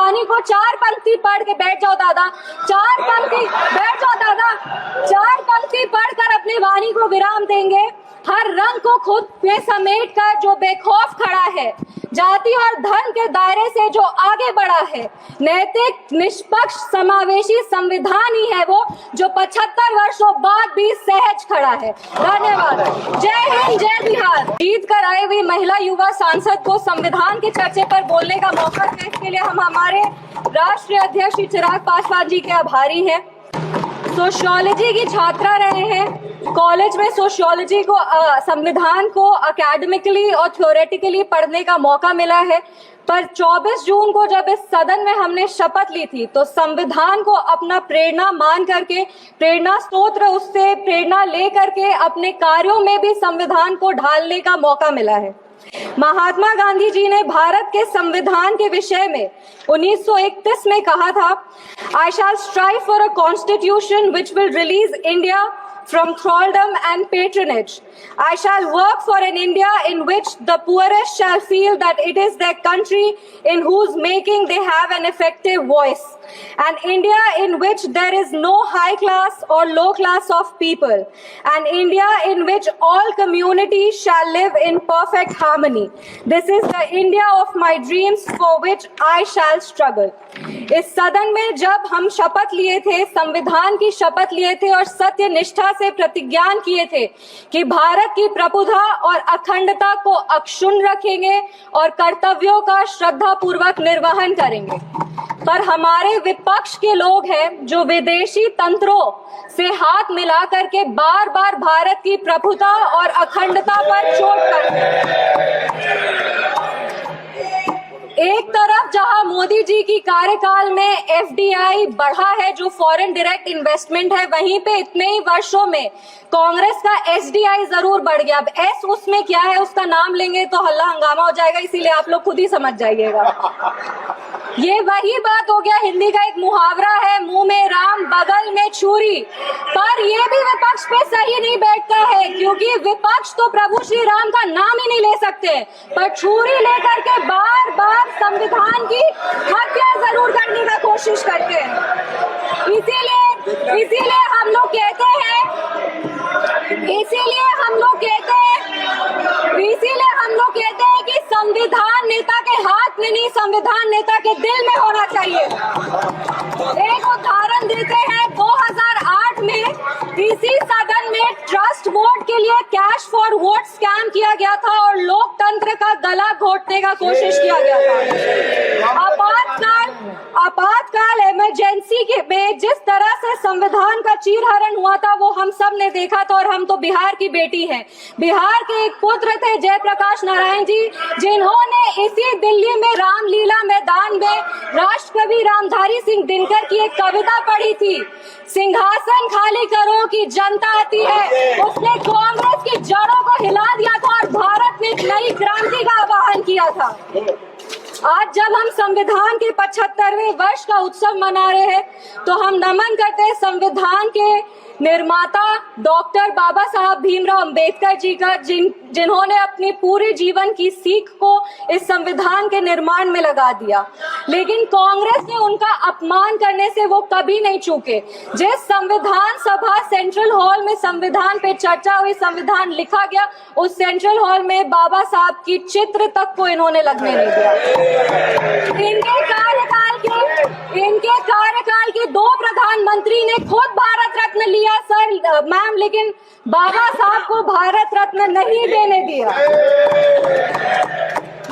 वाणी को 4 पंक्ति पढ़ के बैठ जाओ दादा, 4 पंक्ति बैठ जाओ दादा, 4 पंक्ति पढ़कर अपनी वाणी को विराम देंगे। हर रंग को खुद में समेट कर जो बेखौफ खड़ा है, जाति और धर्म के दायरे से जो आगे बढ़ा है, नैतिक निष्पक्ष समावेशी संविधान ही है वो जो 75 वर्षों बाद भी सहज खड़ा है। धन्यवाद। जय हिंद, जय बिहार। जीत कर आए हुए महिला युवा सांसद को संविधान के चर्चे पर बोलने का मौका देने के लिए हम हमारे राष्ट्रीय अध्यक्ष श्री चिराग पासवान जी के आभारी हैं। सोशियोलॉजी की छात्रा रहे हैं, कॉलेज में सोशियोलॉजी को संविधान को एकेडमिकली और थ्योरेटिकली पढ़ने का मौका मिला है, पर 24 जून को जब इस सदन में हमने शपथ ली थी तो संविधान को अपना प्रेरणा मान करके, प्रेरणा स्रोत उससे प्रेरणा ले करके अपने कार्यों में भी संविधान को ढालने का मौका मिला है। महात्मा गांधी जी ने भारत के संविधान के विषय में 1931 में कहा था, I shall strive for a constitution which will release India from thraldom and patronage. I shall work for an India in which the poorest shall feel that it is their country in whose making they have an effective voice. An India in which there is no high class or low class of people. An India in which all communities shall live in perfect harmony. This is the India of my dreams for which I shall struggle. इस सदन में जब हम शपथ लिए थे, संविधान की शपथ लिए थे और सत्य निष्ठा से प्रतिज्ञान किए थे कि भारत की प्रभुता और अखंडता को अक्षुण्ण रखेंगे और कर्तव्यों का श्रद्धा पूर्वक निर्वहन करेंगे, पर हमारे विपक्ष के लोग हैं जो विदेशी तंत्रों से हाथ मिला करके बार बार भारत की प्रभुता और अखंडता पर चोट करते हैं। एक तरफ जहां मोदी जी की कार्यकाल में एफडीआई बढ़ा है, जो फॉरेन डायरेक्ट इन्वेस्टमेंट है, वहीं पे इतने ही वर्षों में कांग्रेस का एसडीआई जरूर बढ़ गया। अब एस उसमें क्या है, उसका नाम लेंगे तो हल्ला हंगामा हो जाएगा, इसीलिए आप लोग खुद ही समझ जाइएगा। ये वही बात हो गया, हिंदी का एक मुहावरा है, मुंह में राम बगल में छुरी, पर ये भी विपक्ष पे सही नहीं बैठता है, क्योंकि विपक्ष तो प्रभु श्री राम का नाम ही नहीं ले सकते, पर छुरी लेकर के बार बार संविधान की हत्या जरूर करने का कोशिश करते हैं। इसीलिए हम लोग कहते हैं कि संविधान नेता के हाथ में नहीं, संविधान नेता के दिल में होना चाहिए। एक उदाहरण देते हैं, 2008 में इसी सदन में ट्रस्ट वोट के लिए कैश फॉर वोट स्कैम किया गया था और लोकतंत्र का गला घोटने का कोशिश किया गया था। आपातकाल इमरजेंसी के में जिस तरह से संविधान का चीरहरण हुआ था वो हम सब ने देखा था, और हम तो बिहार की बेटी हैं। बिहार के एक पुत्र थे जयप्रकाश नारायण जी, जिन्होंने इसी दिल्ली में रामलीला मैदान में राष्ट्रकवि रामधारी सिंह दिनकर की एक कविता पढ़ी थी, सिंहासन खाली करो कि जनता आती है। उसने कांग्रेस की जड़ों को हिला दिया था और भारत में एक नई क्रांति का आह्वान किया था। आज जब हम संविधान के 75वें वर्ष का उत्सव मना रहे हैं तो हम नमन करते हैं संविधान के निर्माता डॉक्टर बाबा साहब भीमराव अंबेडकर जी का, जिन्होंने अपनी पूरे जीवन की सीख को इस संविधान के निर्माण में लगा दिया, लेकिन कांग्रेस ने उनका अपमान करने से वो कभी नहीं चूके। जिस संविधान सभा सेंट्रल हॉल में संविधान पे चर्चा हुई, संविधान लिखा गया, उस सेंट्रल हॉल में बाबा साहब की चित्र तक को इन्होंने लगने नहीं दिया। इनके कार्यकाल के 2 प्रधानमंत्री ने खुद भारत रत्न लिया सर मैम, लेकिन बाबा साहब को भारत रत्न नहीं देने दिया।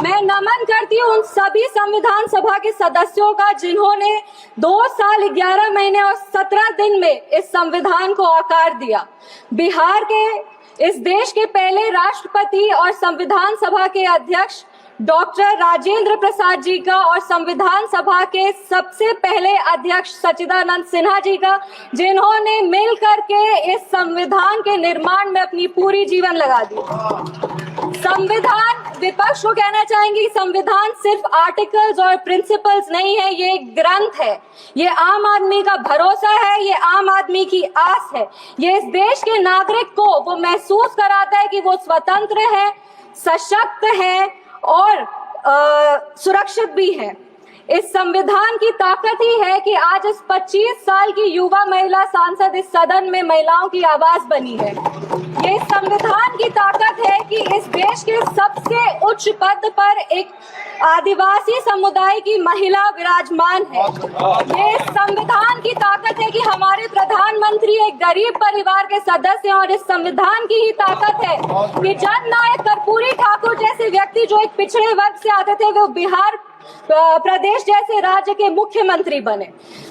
मैं नमन करती हूँ उन सभी संविधान सभा के सदस्यों का जिन्होंने 2 साल 11 महीने और 17 दिन में इस संविधान को आकार दिया। बिहार के इस देश के पहले राष्ट्रपति और संविधान सभा के अध्यक्ष डॉक्टर राजेंद्र प्रसाद जी का और संविधान सभा के सबसे पहले अध्यक्ष सच्चिदानंद सिन्हा जी का, जिन्होंने मिल करके इस संविधान के निर्माण में अपनी पूरी जीवन लगा दी। संविधान, विपक्ष को कहना चाहेंगे, संविधान सिर्फ आर्टिकल्स और प्रिंसिपल्स नहीं है, ये एक ग्रंथ है, ये आम आदमी का भरोसा है, ये आम आदमी की आस है, ये इस देश के नागरिक को वो महसूस कराता है कि वो स्वतंत्र है, सशक्त है और सुरक्षित भी है। इस संविधान की ताकत ही है कि आज इस 25 साल की युवा महिला सांसद इस सदन में महिलाओं की आवाज बनी है। ये संविधान की ताकत है कि इस देश के सबसे उच्च पद पर एक आदिवासी समुदाय की महिला विराजमान है। ये संविधान की ताकत है कि हमारे प्रधानमंत्री एक गरीब परिवार के सदस्य हैं, और इस संविधान की ही ताकत है कि जननायक कर्पूरी ठाकुर जैसे व्यक्ति जो एक पिछड़े वर्ग से आते थे, वो बिहार प्रदेश जैसे राज्य के मुख्यमंत्री बने।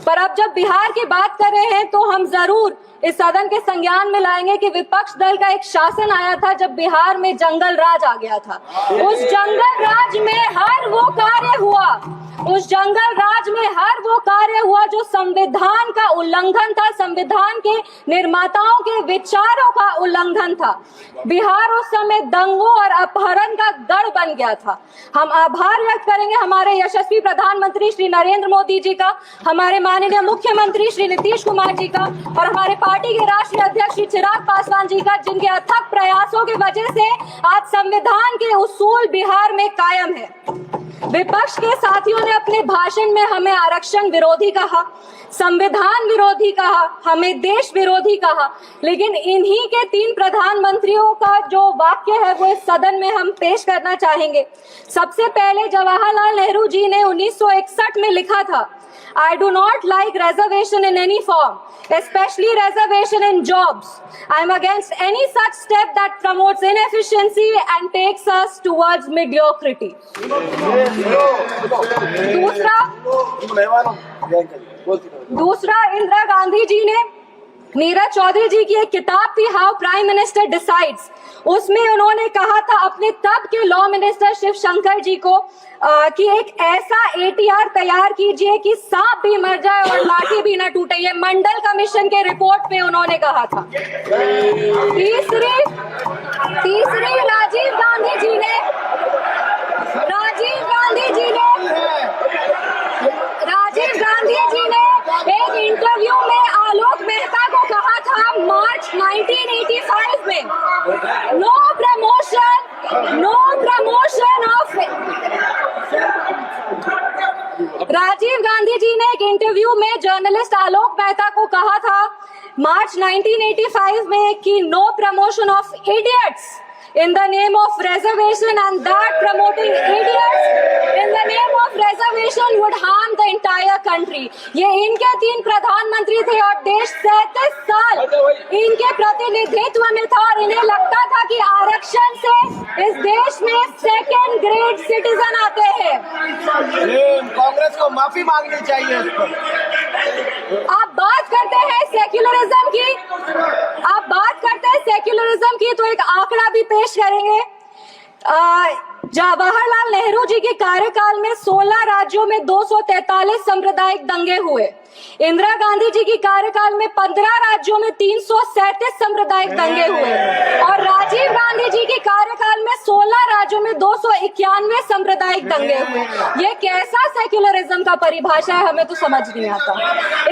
पर अब जब बिहार की बात कर रहे हैं तो हम जरूर इस सदन के संज्ञान में लाएंगे कि विपक्ष दल का एक शासन आया था जब बिहार में जंगल राज आ गया था। उस जंगल राज में हर वो कार्य हुआ, उस जंगल राज में हर वो कार्य हुआ जो संविधान का उल्लंघन था, संविधान के निर्माताओं के विचारों का उल्लंघन था। बिहार उस समय दंगों और अपहरण का गढ़ बन गया था। हम आभार व्यक्त करेंगे हमारे यशस्वी प्रधानमंत्री श्री नरेंद्र मोदी जी का, हमारे माननीय मुख्यमंत्री श्री नीतीश कुमार जी का, और हमारे पार्टी के राष्ट्रीय अध्यक्ष श्री चिराग पासवान जी का, जिनके अथक प्रयासों की वजह से आज संविधान के उसूल बिहार में कायम है। विपक्ष के साथियों ने अपने भाषण में हमें आरक्षण विरोधी कहा, संविधान विरोधी कहा, हमें देश विरोधी कहा, लेकिन इन्हीं के 3 प्रधानमंत्रियों का जो वाक्य है वो इस सदन में हम पेश करना चाहेंगे। सबसे पहले जवाहरलाल नेहरू जी ने 1961 में लिखा था, I do not like reservation in any form, especially reservation in jobs. I am against any such step that promotes inefficiency and takes us towards mediocrity. दूसरा इंदिरा गांधी जी ने, नीरज चौधरी जी की एक किताब थी हाउ प्राइम मिनिस्टर डिसाइड्स, उसमें उन्होंने कहा था अपने तब के लॉ मिनिस्टर शिव शंकर जी को कि एक ऐसा ATR तैयार कीजिए कि सांप भी मर जाए और लाठी भी न टूटे। ये मंडल कमीशन के रिपोर्ट पे उन्होंने कहा था। तीसरी राजीव गांधी जी ने एक इंटरव्यू में आलोक मेहता को कहा था मार्च 1985 में, no promotion off. Rajiv Gandhi ji ने एक इंटरव्यू में जर्नलिस्ट आलोक मेहता को कहा था मार्च 1985 में कि no promotion of idiots in the name of reservation, and that promoting idiots in the name of reservation would harm the entire country. ये इनके 3 प्रधानमंत्री थे और देश 37 साल इनके प्रतिनिधित्व में था, और इन्हें लगता था कि आरक्षण से इस देश में 2nd ग्रेड सिटीजन आते हैं। कांग्रेस को माफी मांगनी चाहिए इस पर। आप बात करते हैं सेक्युलरिज्म की, तो एक आंकड़ा भी पेश करेंगे। जवाहरलाल नेहरू जी के कार्यकाल में 16 राज्यों में 243 सांप्रदायिक दंगे हुए। इंदिरा गांधी जी की कार्यकाल में 15 राज्यों में 337 सांप्रदायिक दंगे हुए, और राजीव गांधी जी के कार्यकाल में 16 राज्यों में 291 सांप्रदायिक दंगे हुए। ये कैसा सेक्युलरिज्म का परिभाषा है, हमें तो समझ नहीं आता।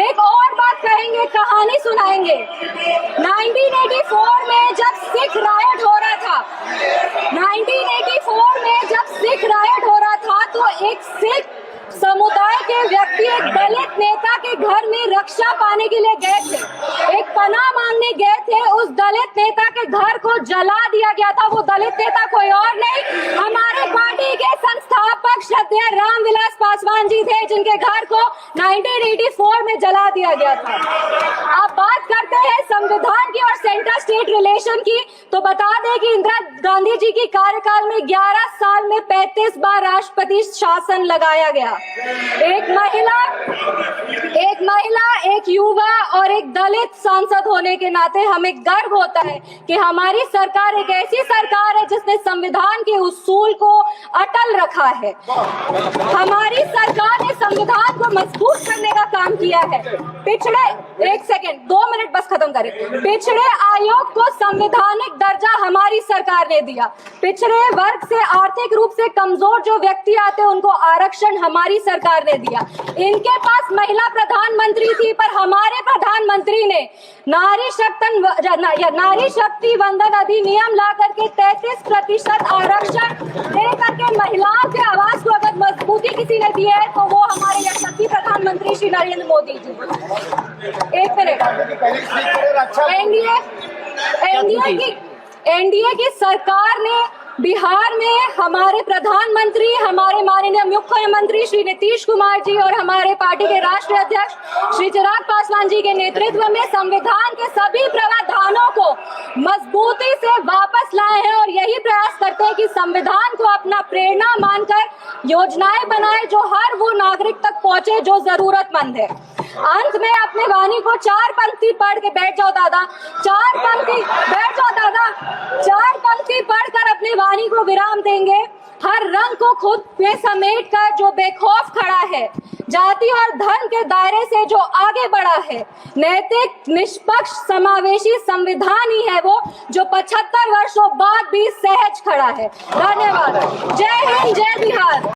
एक और बात कहेंगे, कहानी सुनाएंगे। 1984 में जब सिख रायट हो रहा था, 1984 में जब सिख रायट हो रहा था, तो एक सिख समुदाय के व्यक्ति एक दलित नेता के घर में रक्षा पाने के लिए गए थे, एक पनाह मांगने गए थे। उस दलित नेता के घर को जला दिया गया था। वो दलित नेता कोई और नहीं, हमारे पार्टी के संस्थापक श्रद्धेय रामविलास पासवान जी थे, जिनके घर को 1984 में जला दिया गया था। आप बात करते हैं संविधान की और सेंटर स्टेट रिलेशन की, तो बता दें कि इंदिरा गांधी जी की कार्यकाल में 11 साल में 35 बार राष्ट्रपति शासन लगाया गया। एक महिला, एक युवा और एक दलित सांसद होने के नाते हमें गर्व होता है कि हमारी सरकार एक ऐसी सरकार है जिसने संविधान के उसूल को अटल रखा है। हमारी सरकार ने संविधान को मजबूत करने का काम किया है। पिछड़े 2 मिनट बस खत्म करें। पिछड़े आयोग को संवैधानिक दर्जा हमारी सरकार ने दिया। पिछड़े वर्ग से आर्थिक रूप से कमजोर जो व्यक्ति आते हैं उनको आरक्षण हमारी सरकार ने दिया। इनके पास महिला प्रधानमंत्री थी, पर हमारे प्रधानमंत्री ने नारी शक्ति वंदन अधिनियम ला करके 33% आरक्षण दे करके महिलाओं के आवाज को अगर मजबूत मजबूती किसी ने दी है तो वो हमारे यशस्वी प्रधानमंत्री श्री नरेंद्र मोदी जी। एक मिनट, एनडीए की सरकार ने बिहार में हमारे प्रधानमंत्री, हमारे माननीय मुख्यमंत्री श्री नीतीश कुमार जी और हमारे पार्टी के राष्ट्रीय अध्यक्ष श्री चिराग पासवान जी के नेतृत्व में संविधान के सभी प्रावधानों को मजबूती से वापस लाए हैं और यही प्रयास करते हैं कि संविधान को अपना प्रेरणा मानकर योजनाएं बनाए जो हर वो नागरिक तक पहुंचे जो जरूरतमंद है। अंत में अपने वाणी को 4 पंक्ति पढ़ के बैठ जाओ दादा, 4 पंक्ति बैठ जाओ दादा, 4 पंक्ति पढ़कर अपनी वाणी को विराम देंगे। हर रंग को खुद में समेट कर जो बेखौफ खड़ा है, जाति और धर्म के दायरे से जो आगे बढ़ा है, नैतिक, निष्पक्ष, समावेशी संविधान ही है वो जो 75 वर्षों बाद भी सहज खड़ा है। धन्यवाद। जय हिंद, जय बिहार।